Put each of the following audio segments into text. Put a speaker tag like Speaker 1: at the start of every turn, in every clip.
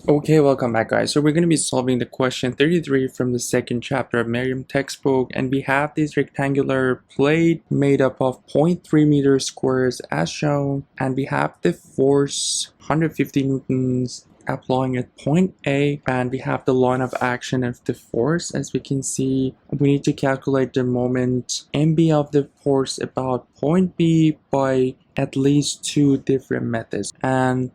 Speaker 1: Okay, welcome back guys. So we're going to be solving the question 33 from the second chapter of Meriam textbook, and we have this rectangular plate made up of 0.3 meter squares as shown, and we have the force 150 newtons applying at point A, and we have the line of action of the force. As we can see, we need to calculate the moment MB of the force about point B by at least two different methods, and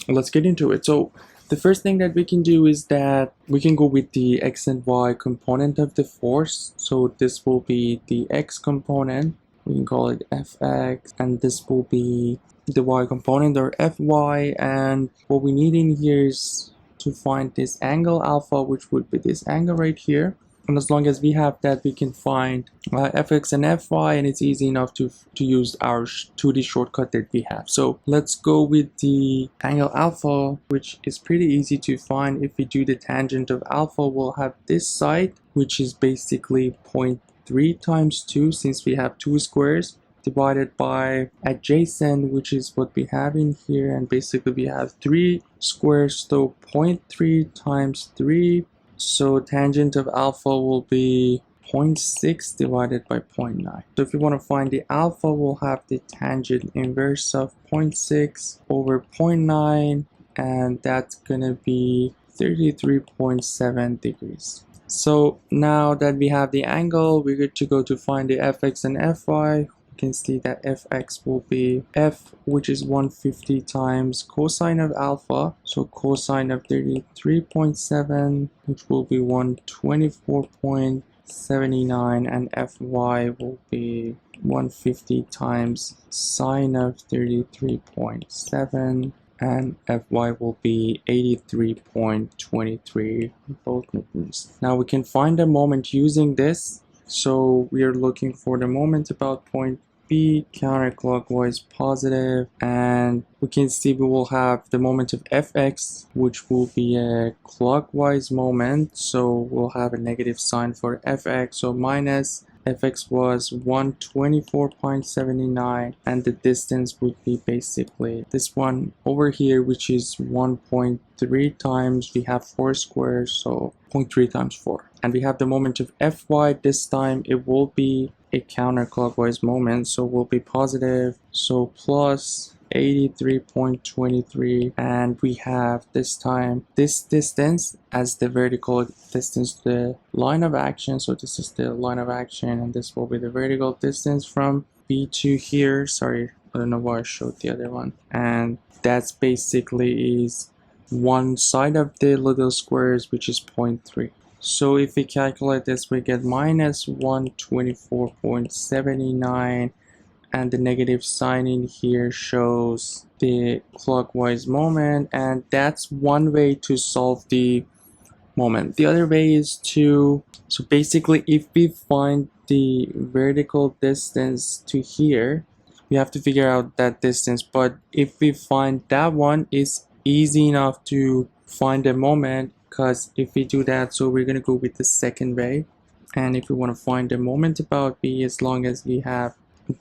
Speaker 1: let's get into it. So the first thing that we can do is that we can go with the x and y component of the force. So this will be the x component, we can call it fx, and this will be the y component, or fy, and what we need in here is to find this angle alpha, which would be this angle right here. And as long as we have that, we can find fx and fy, and it's easy enough to use our 2D shortcut that we have. So let's go with the angle alpha, which is pretty easy to find. If we do the tangent of alpha, we'll have this side, which is basically 0.3 times 2, since we have two squares, divided by adjacent, which is what we have in here, and basically we have three squares, so 0.3 times 3. So tangent of alpha will be 0.6 divided by 0.9. So if you want to find the alpha, we'll have the tangent inverse of 0.6 over 0.9, and that's gonna be 33.7 degrees. So now that we have the angle, we're good to go to find the fx and fy. Can see that fx will be f, which is 150 times cosine of alpha, so cosine of 33.7, which will be 124.79, and fy will be 150 times sine of 33.7, and fy will be 83.23 voltmeters. Now we can find the moment using this. So we are looking for the moment about point B, counterclockwise positive, and we can see we will have the moment of fx, which will be a clockwise moment, so we'll have a negative sign for fx, so minus fx was 124.79, and the distance would be basically this one over here, which is 1.3 times, we have 4 squares, so 0.3 times 4. And we have the moment of fy. This time it will be a counterclockwise moment, so will be positive, so plus 83.23, and we have this time this distance as the vertical distance to the line of action. So this is the line of action, and this will be the vertical distance from B to here. Sorry, I don't know why I showed the other one, and that's basically is one side of the little squares, which is 0.3. So if we calculate this, we get minus 124.79, and the negative sign in here shows the clockwise moment, and that's one way to solve the moment. The other way is to, so basically if we find the vertical distance to here, we have to figure out that distance, but if we find that one, it's easy enough to find the moment, because if we do that, so we're going to go with the second way. And if we want to find the moment about B, as long as we have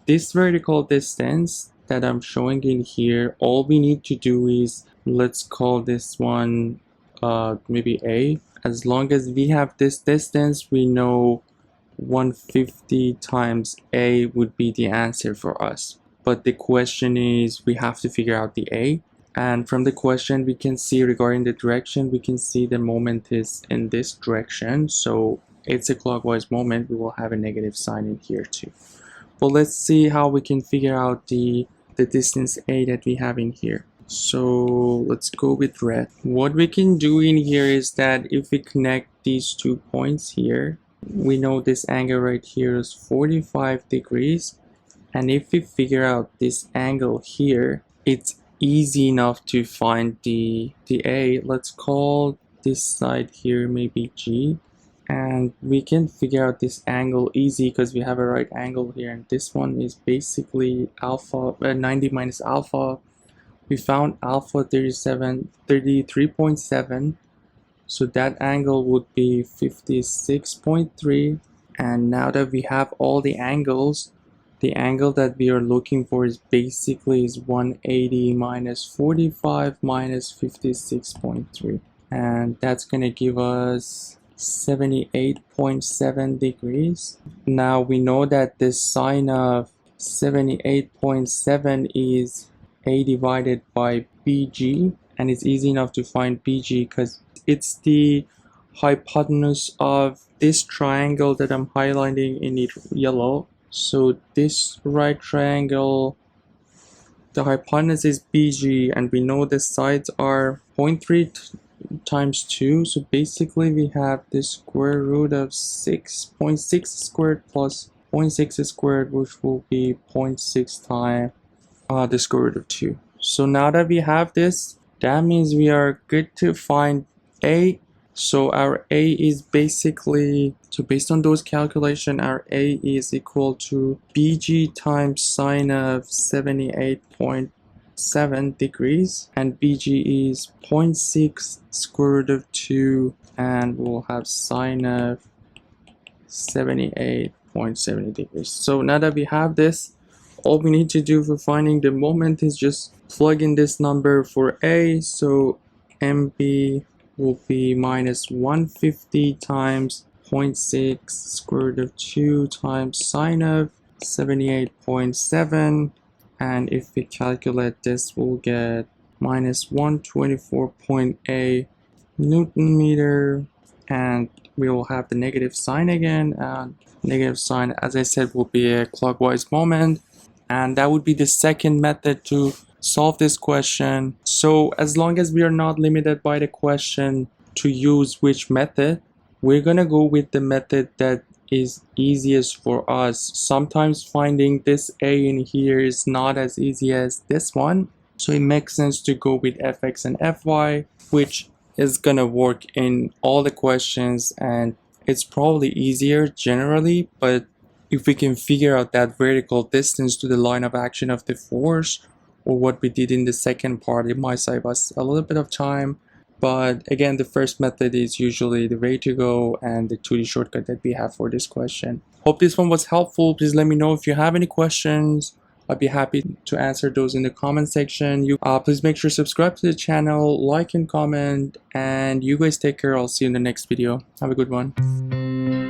Speaker 1: this vertical distance that I'm showing in here, all we need to do is, let's call this one maybe A. As long as we have this distance, we know 150 times A would be the answer for us. But the question is, we have to figure out the A. And from the question, we can see regarding the direction, we can see the moment is in this direction. So it's a clockwise moment. We will have a negative sign in here too. But let's see how we can figure out the distance A that we have in here. So let's go with red. What we can do in here is that if we connect these 2 points here, we know this angle right here is 45 degrees. And if we figure out this angle here, it's easy enough to find the A. Let's call this side here maybe G, and we can figure out this angle easy because we have a right angle here, and this one is basically alpha 90 minus alpha. We found alpha 33.7, so that angle would be 56.3. and now that we have all the angles, the angle that we are looking for is basically is 180 minus 45 minus 56.3, and that's gonna give us 78.7 degrees. Now we know that the sine of 78.7 is a divided by bg, and it's easy enough to find bg because it's the hypotenuse of this triangle that I'm highlighting in it yellow. So this right triangle, the hypotenuse is bg, and we know the sides are 0.3 times 2, so basically we have the square root of 6.6 squared plus 0.6 squared, which will be 0.6 times the square root of 2. So now that we have this, that means we are good to find a. So our a is basically, so based on those calculations, our a is equal to bg times sine of 78.7 degrees, and bg is 0.6 square root of 2, and we'll have sine of 78.7 degrees. So now that we have this, all we need to do for finding the moment is just plug in this number for a. So mb will be minus 150 times 0.6 square root of 2 times sine of 78.7, and if we calculate this, we'll get minus 124.8 Newton meter, and we will have the negative sign again, and negative sign, as I said, will be a clockwise moment, and that would be the second method to solve this question. So as long as we are not limited by the question to use which method, we're gonna go with the method that is easiest for us. Sometimes finding this a in here is not as easy as this one, so it makes sense to go with fx and fy, which is gonna work in all the questions, and it's probably easier generally. But if we can figure out that vertical distance to the line of action of the force, or what we did in the second part, it might save us a little bit of time. But again, the first method is usually the way to go, and the 2D shortcut that we have for this question. Hope this one was helpful. Please let me know if you have any questions. I'd be happy to answer those in the comment section. Please make sure to subscribe to the channel, like and comment, and you guys take care. I'll see you in the next video. Have a good one.